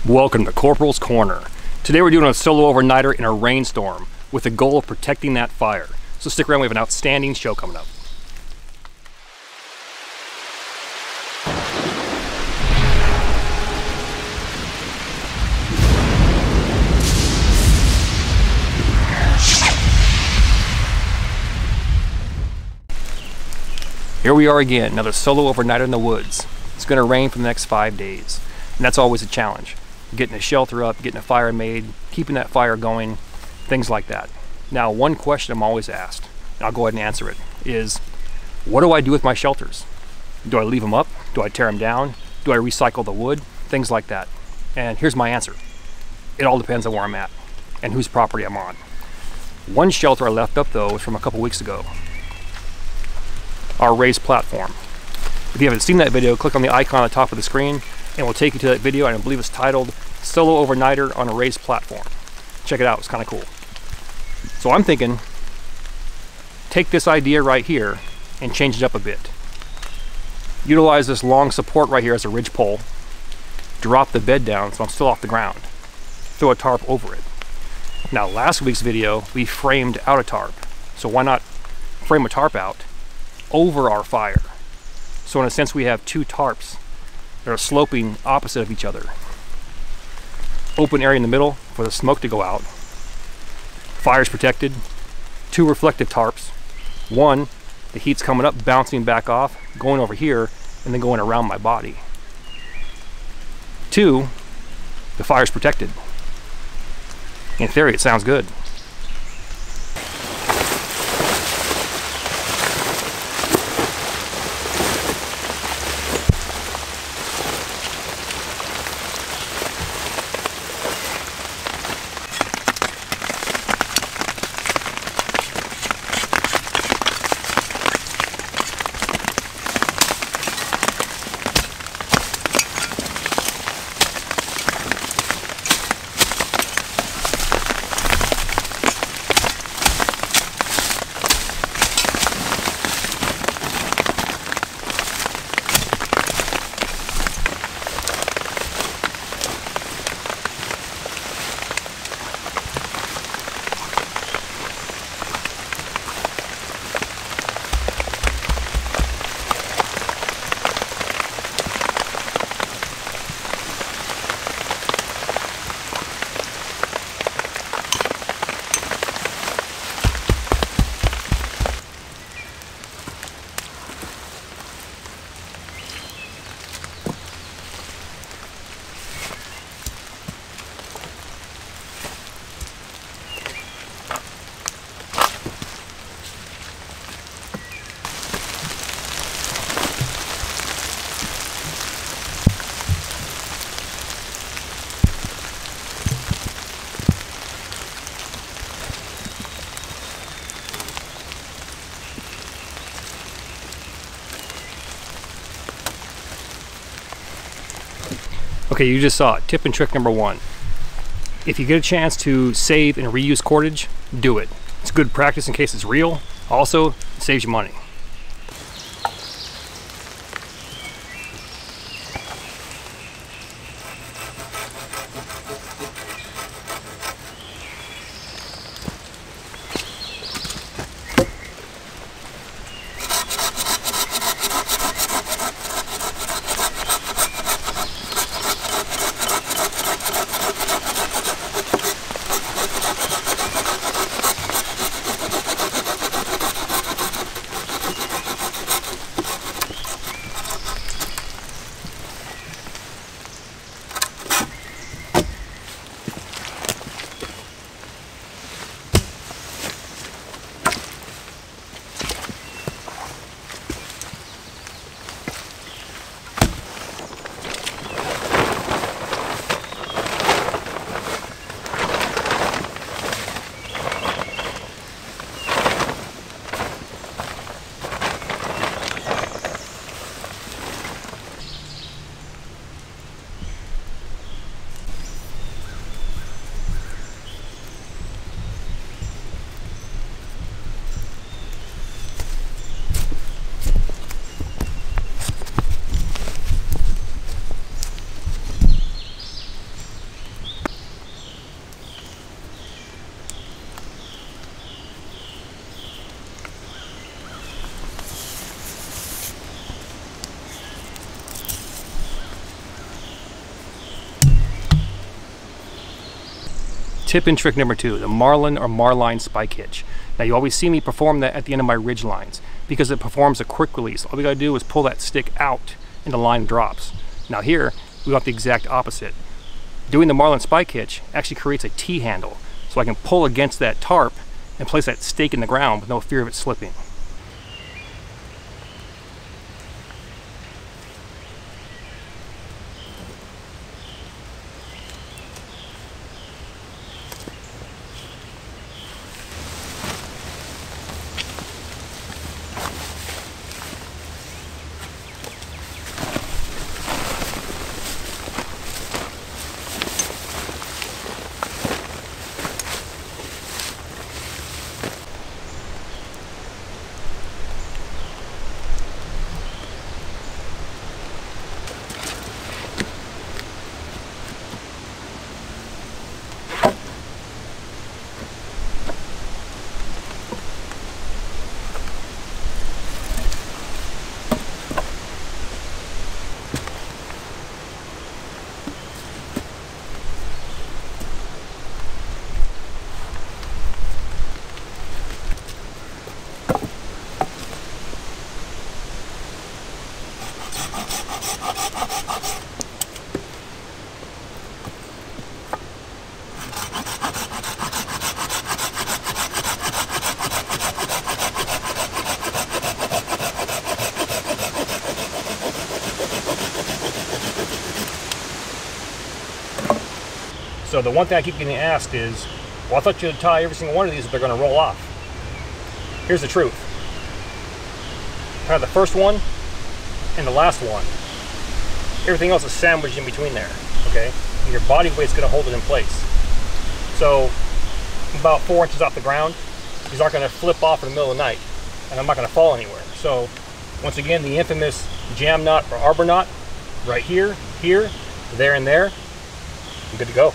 Welcome to Corporals Corner. Today we're doing a solo overnighter in a rainstorm with the goal of protecting that fire. So stick around, we have an outstanding show coming up. Here we are again, another solo overnighter in the woods. It's going to rain for the next 5 days, and that's always a challenge. Getting a shelter up, getting a fire made, keeping that fire going, things like that. Now, one question I'm always asked, and I'll go ahead and answer it, is what do I do with my shelters? Do I leave them up? Do I tear them down? Do I recycle the wood? Things like that. And here's my answer. It all depends on where I'm at and whose property I'm on. One shelter I left up though was from a couple weeks ago. Our raised platform. If you haven't seen that video, click on the icon on the top of the screen and we'll take you to that video, and I believe it's titled Solo Overnighter on a Raised Platform. Check it out, it's kind of cool. So I'm thinking, take this idea right here and change it up a bit. Utilize this long support right here as a ridge pole. Drop the bed down so I'm still off the ground. Throw a tarp over it. Now last week's video, we framed out a tarp. So why not frame a tarp out over our fire? So in a sense we have two tarps that are sloping opposite of each other. Open area in the middle for the smoke to go out. Fire's protected. Two reflective tarps. One, the heat's coming up, bouncing back off, going over here, and then going around my body. Two, the fire's protected. In theory, it sounds good. Okay, you just saw it. Tip and trick number one. If you get a chance to save and reuse cordage, do it. It's good practice in case it's real. Also, it saves you money. Tip and trick number 2, the Marlin or Marline spike hitch. Now you always see me perform that at the end of my ridge lines because it performs a quick release. All we gotta do is pull that stick out and the line drops. Now here, we want the exact opposite. Doing the Marlin spike hitch actually creates a T-handle, so I can pull against that tarp and place that stake in the ground with no fear of it slipping. So the one thing I keep getting asked is, well, I thought you'd tie every single one of these if they're going to roll off. Here's the truth. Kind of the first one and the last one. Everything else is sandwiched in between there, okay? And your body weight's going to hold it in place. So about 4 inches off the ground, these aren't going to flip off in the middle of the night, and I'm not going to fall anywhere. So once again, the infamous jam knot or arbor knot, right here, here, there, and there, I'm good to go.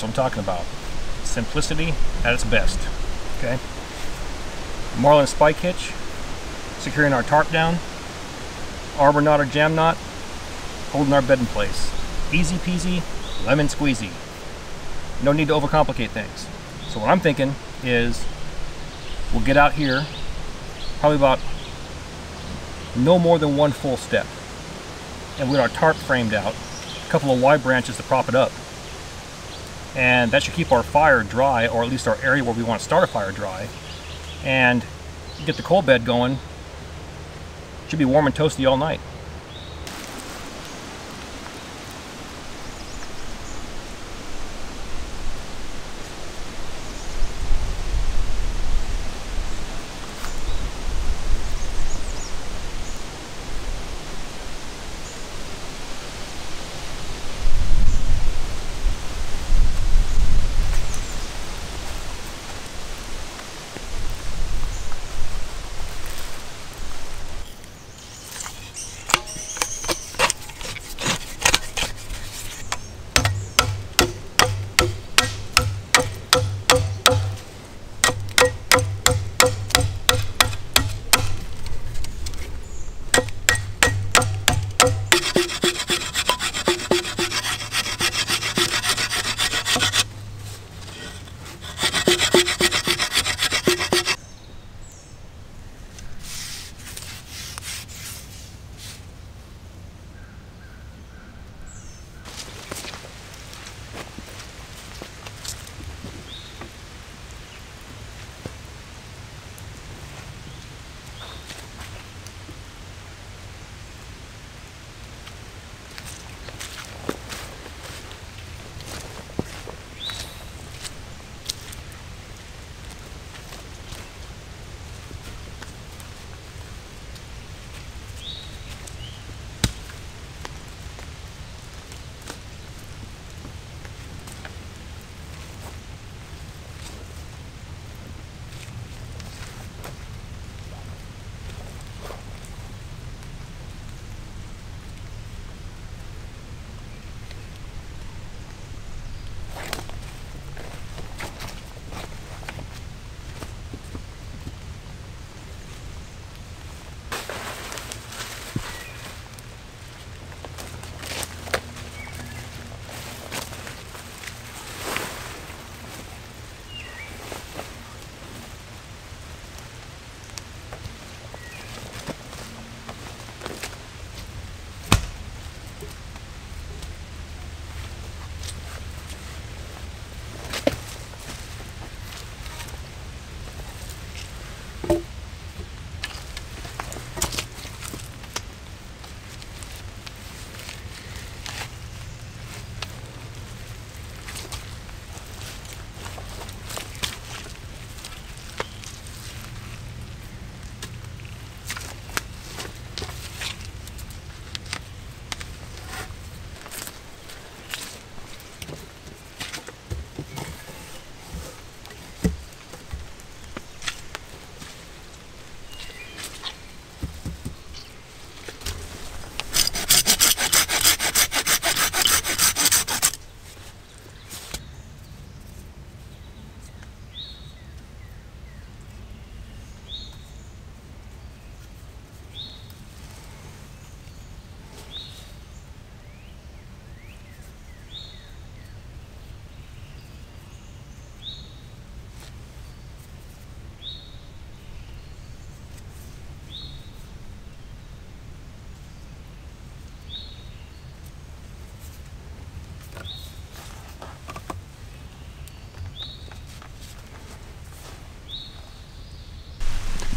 That's what I'm talking about. Simplicity at its best. Okay. Marlin spike hitch, securing our tarp down, arbor knot or jam knot, holding our bed in place. Easy peasy, lemon squeezy. No need to overcomplicate things. So what I'm thinking is we'll get out here probably about no more than 1 full step. And with our tarp framed out, a couple of wide branches to prop it up. And that should keep our fire dry, or at least our area where we want to start a fire dry, and get the coal bed going. Should be warm and toasty all night.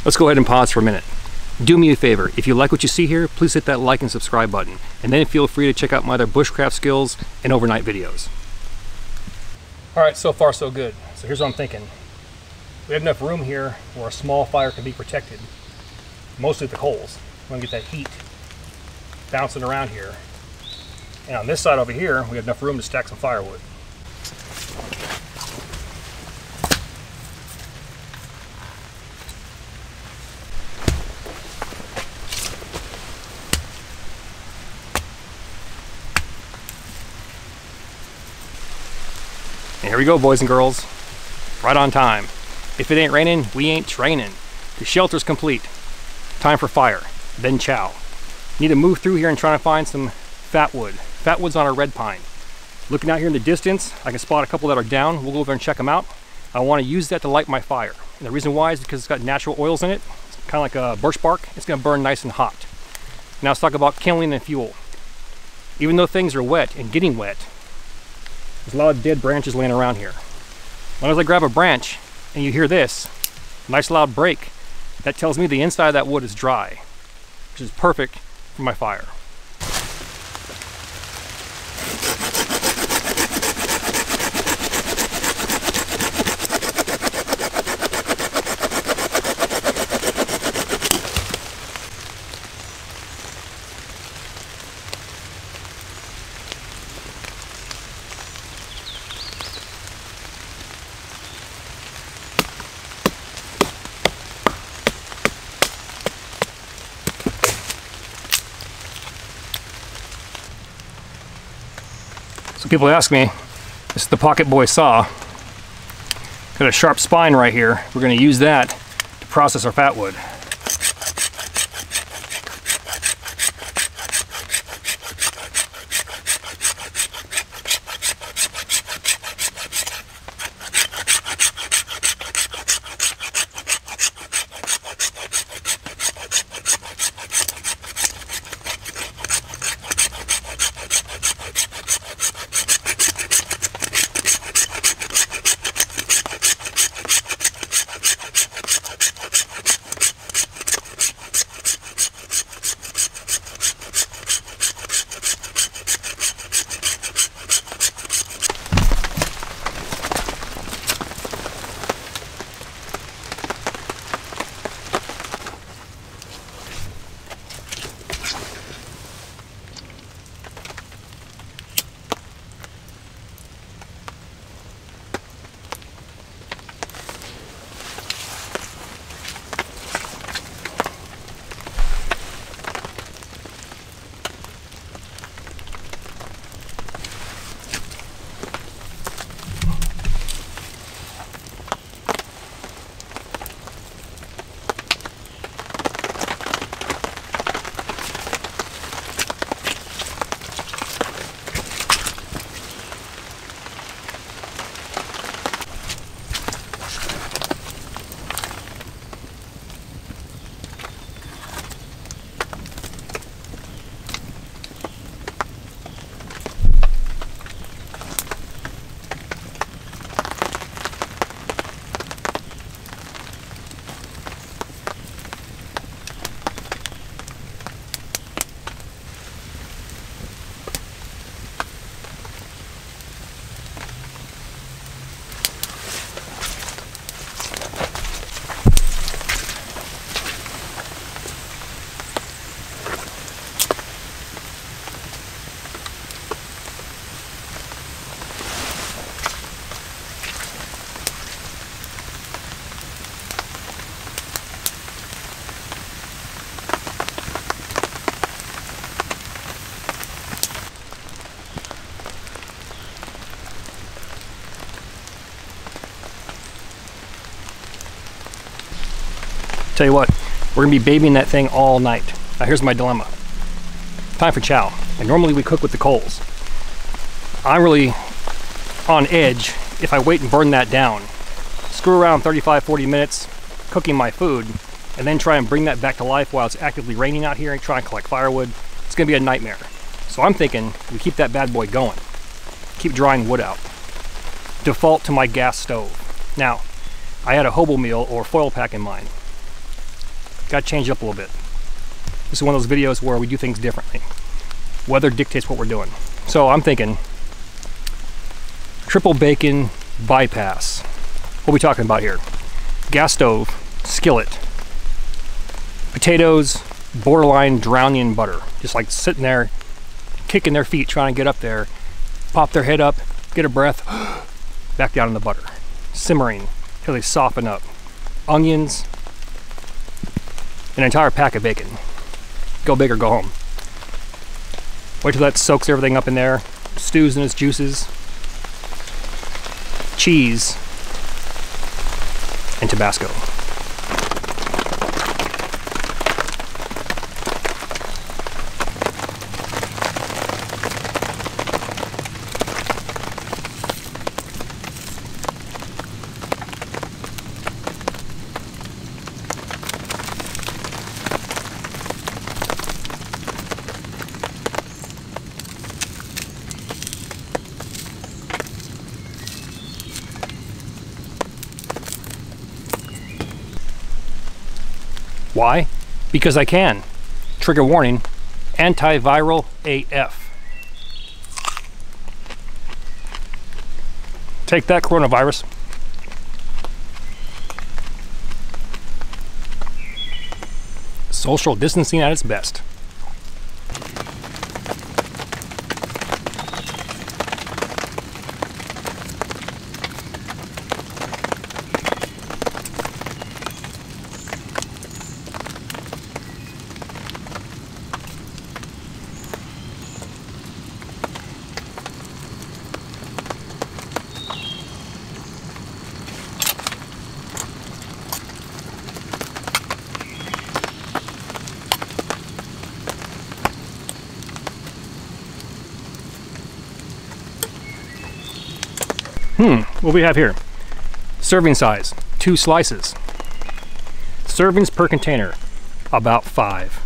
Let's go ahead and pause for a minute. Do me a favor, if you like what you see here, please hit that like and subscribe button, and then feel free to check out my other bushcraft skills and overnight videos. Alright, so far so good. So here's what I'm thinking. We have enough room here where a small fire can be protected, mostly the coals. We want to get that heat bouncing around here. And on this side over here, we have enough room to stack some firewood. And here we go, boys and girls. Right on time. If it ain't raining, we ain't training. The shelter's complete. Time for fire, then chow. Need to move through here and try to find some fat wood. Fat wood's on our red pine. Looking out here in the distance, I can spot a couple that are down. We'll go over and check them out. I want to use that to light my fire. And the reason why is because it's got natural oils in it. It's kind of like a birch bark. It's going to burn nice and hot. Now let's talk about kindling and fuel. Even though things are wet and getting wet, there's a lot of dead branches laying around here. As long as I grab a branch and you hear this nice loud break, that tells me the inside of that wood is dry, which is perfect for my fire. So people ask me, this is the Pocket Boy saw. Got a sharp spine right here. We're going to use that to process our fat wood. Tell you what, we're gonna be babying that thing all night. Now here's my dilemma. Time for chow. And normally we cook with the coals. I'm really on edge if I wait and burn that down. Screw around 35-40 minutes cooking my food and then try and bring that back to life while it's actively raining out here and try and collect firewood. It's gonna be a nightmare. So I'm thinking we keep that bad boy going. Keep drying wood out. Default to my gas stove. Now, I had a hobo meal or foil pack in mind. Gotta change it up a little bit. This is one of those videos where we do things differently. Weather dictates what we're doing. So I'm thinking triple bacon bypass. What are we talking about here? Gas stove, skillet, potatoes, borderline drowning in butter. Just like sitting there, kicking their feet, trying to get up there, pop their head up, get a breath, back down in the butter. Simmering till they soften up. Onions, an entire pack of bacon. Go big or go home. Wait till that soaks everything up in there, stews in its juices. Cheese and Tabasco. Why? Because I can. Trigger warning, antiviral AF. Take that, coronavirus. Social distancing at its best. What do we have here? Serving size, 2 slices. Servings per container, about 5.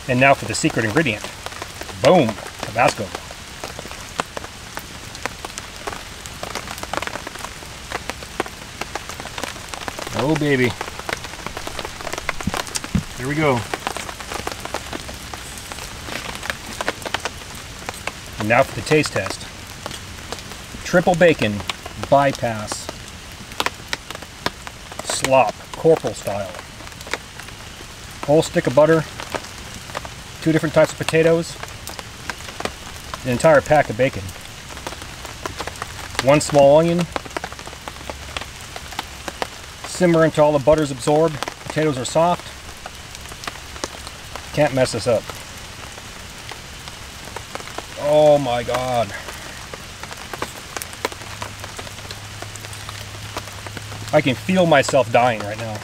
And now for the secret ingredient. Boom, Tabasco. Oh baby. Here we go. And now for the taste test. Triple bacon, bypass, slop, corporal style. Whole stick of butter, 2 different types of potatoes, an entire pack of bacon, 1 small onion, simmer until all the butter's absorbed, potatoes are soft. Can't mess this up. Oh my God. I can feel myself dying right now.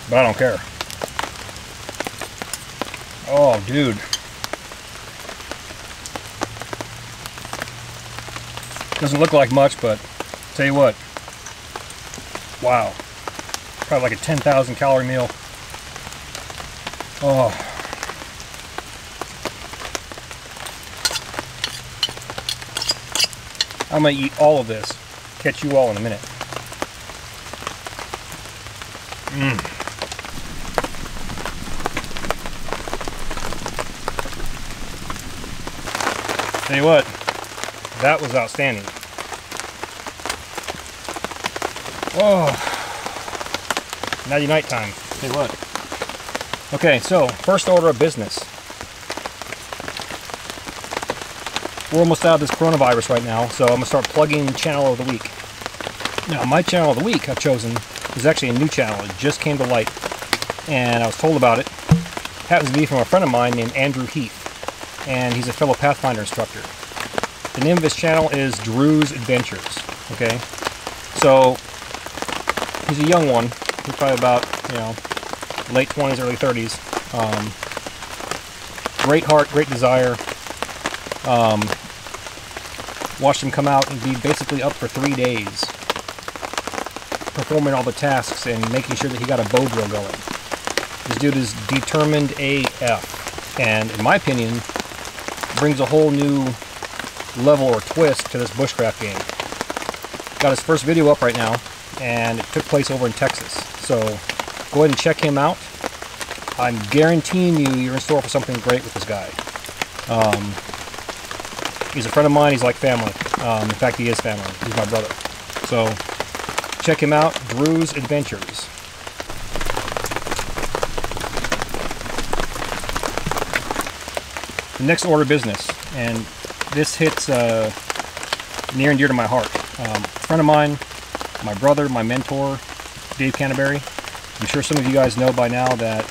But I don't care. Oh, dude. Doesn't look like much, but tell you what. Wow. Probably like a 10,000 calorie meal. Oh. I'm gonna eat all of this. Catch you all in a minute. Tell you what, That was outstanding. Oh, nighty night time. Tell you what. Okay, so first order of business. We're almost out of this coronavirus right now, so I'm gonna start plugging channel of the week. Now, my channel of the week I've chosen is actually a new channel. It just came to light, and I was told about it. It happens to be from a friend of mine named Andrew Heath, and he's a fellow Pathfinder instructor. The name of his channel is Reuse Adventures. Okay, so he's a young one. He's probably about, you know, late 20s, early 30s. Great heart, great desire. Watched him come out and be basically up for 3 days, performing all the tasks and making sure that he got a bow drill going. This dude is determined AF, and in my opinion, brings a whole new level or twist to this bushcraft game. Got his first video up right now, and it took place over in Texas. So go ahead and check him out. I'm guaranteeing you're in store for something great with this guy. He's a friend of mine. He's like family. In fact, he is family. He's my brother. So check him out, Reuse Adventures. The next order of business, and this hits near and dear to my heart. A friend of mine, my brother, my mentor, Dave Canterbury. I'm sure some of you guys know by now that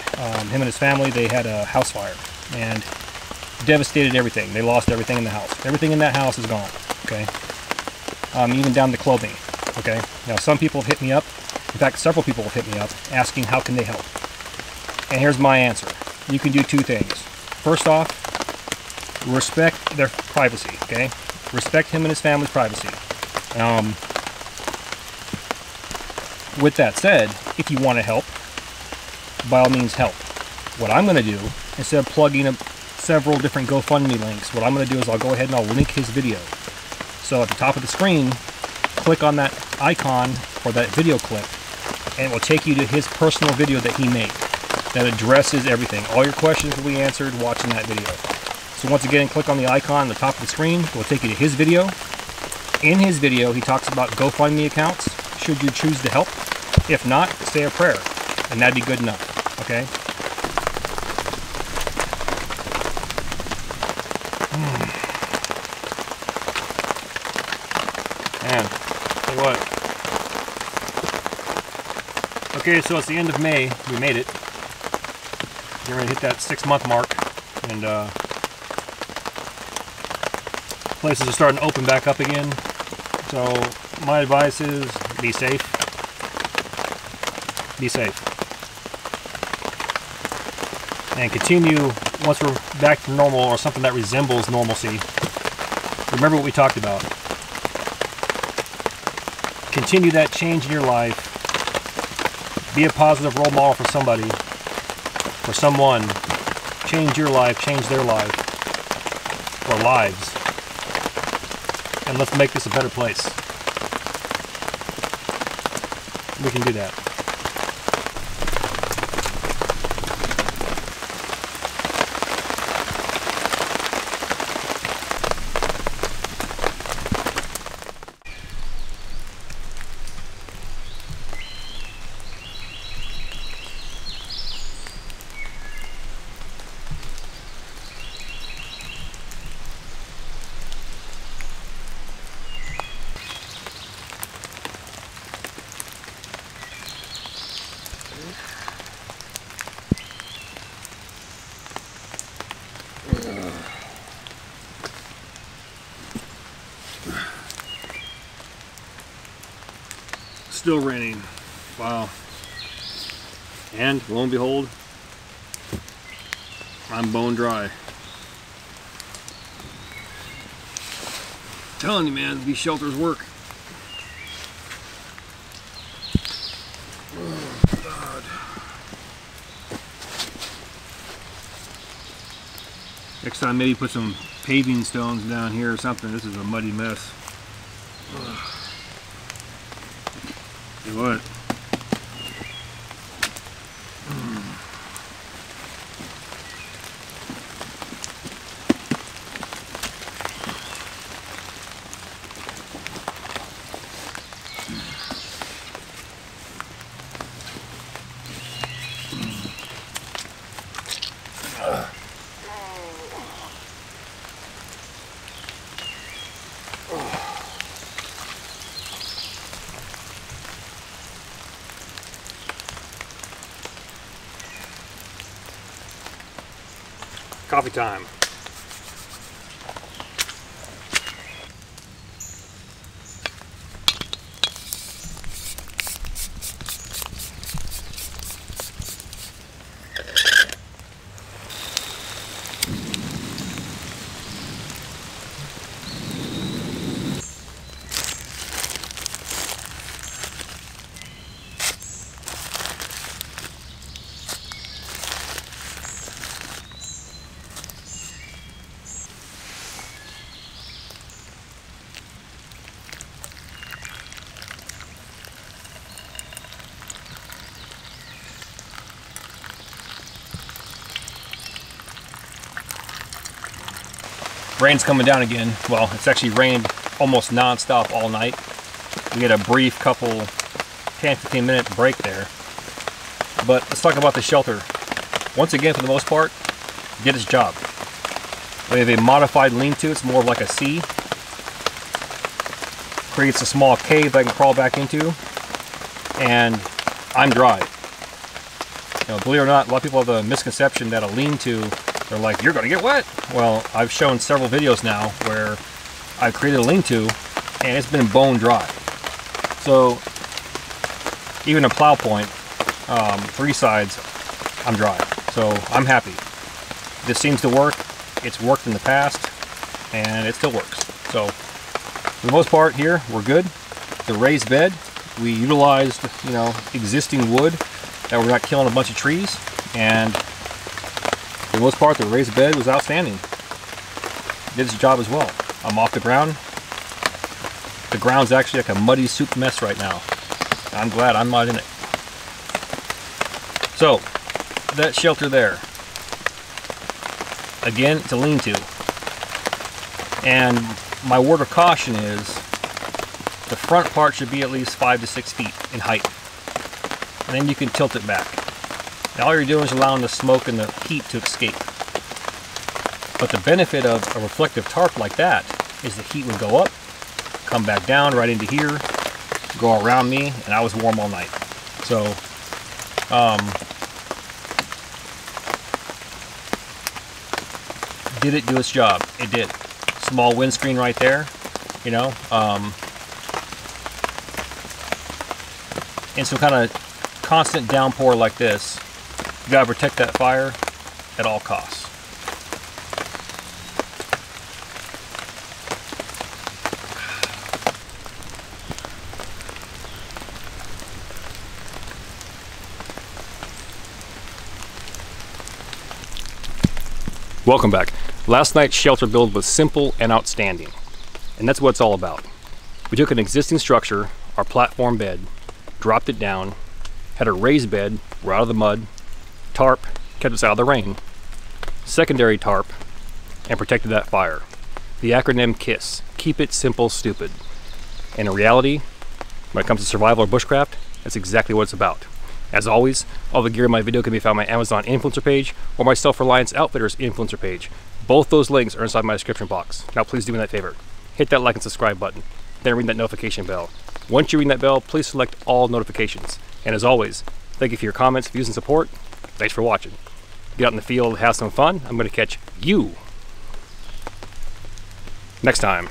him and his family, they had a house fire and devastated everything. They lost everything in the house. Everything in that house is gone. Okay, even down to clothing. Okay, now some people have hit me up. In fact, several people have hit me up asking how can they help. And here's my answer. You can do two things. First off, respect their privacy. Okay, respect him and his family's privacy. With that said, if you want to help, by all means help. What I'm going to do, instead of plugging up several different GoFundMe links, what I'm going to do is I'll go ahead and I'll link his video. So at the top of the screen, click on that icon or that video clip, and it will take you to his personal video that he made that addresses everything. All your questions will be answered watching that video. So once again, click on the icon on the top of the screen. It will take you to his video. In his video, he talks about GoFundMe accounts, should you choose to help. If not, say a prayer, and that'd be good enough, okay? Man, tell you what. Okay, so it's the end of May. We made it. We're going to hit that 6-month mark, and places are starting to open back up again. So my advice is be safe. Be safe. And continue, once we're back to normal or something that resembles normalcy, remember what we talked about. Continue that change in your life. Be a positive role model for somebody, for someone. Change your life, change their life, or lives. And let's make this a better place. We can do that. Still raining. Wow. And lo and behold, I'm bone dry. I'm telling you, man, these shelters work. Oh, God. Next time, maybe put some paving stones down here or something. This is a muddy mess. Ugh. See what? Coffee time. Rain's coming down again. Well, it's actually rained almost non-stop all night. We had a brief couple 10-15 minute break there. But let's talk about the shelter. Once again, for the most part, did its job. We have a modified lean-to. It's more of like a C. Creates a small cave I can crawl back into. And I'm dry. You know, believe it or not, a lot of people have the misconception that a lean-to, they're like, you're gonna get wet. Well, I've shown several videos now where I've created a lean-to and it's been bone dry. So even a plow point, 3 sides, I'm dry. So I'm happy. This seems to work. It's worked in the past and it still works. So for the most part here, we're good. The raised bed, we utilized, you know, existing wood that we're not killing a bunch of trees, and for the most part, the raised bed was outstanding. Did its job as well. I'm off the ground. The ground's actually like a muddy soup mess right now. I'm glad I'm not in it. So, that shelter there. Again, it's a lean-to. And my word of caution is, the front part should be at least 5 to 6 feet in height. And then you can tilt it back. Now all you're doing is allowing the smoke and the heat to escape. But the benefit of a reflective tarp like that is the heat would go up, come back down right into here, go around me, and I was warm all night. So, did it do its job? It did. Small windscreen right there, you know. And some kind of constant downpour like this, you gotta protect that fire at all costs. Welcome back. Last night's shelter build was simple and outstanding, and that's what it's all about. We took an existing structure, our platform bed, dropped it down, had a raised bed, we're out of the mud, tarp, kept us out of the rain, secondary tarp, and protected that fire. The acronym KISS, keep it simple, stupid. And in reality, when it comes to survival or bushcraft, that's exactly what it's about. As always, all the gear in my video can be found on my Amazon influencer page or my Self-Reliance Outfitters influencer page. Both those links are inside my description box. Now please do me that favor. Hit that like and subscribe button. Then ring that notification bell. Once you ring that bell, please select all notifications. And as always, thank you for your comments, views, and support. Thanks for watching. Get out in the field, have some fun. I'm going to catch you next time.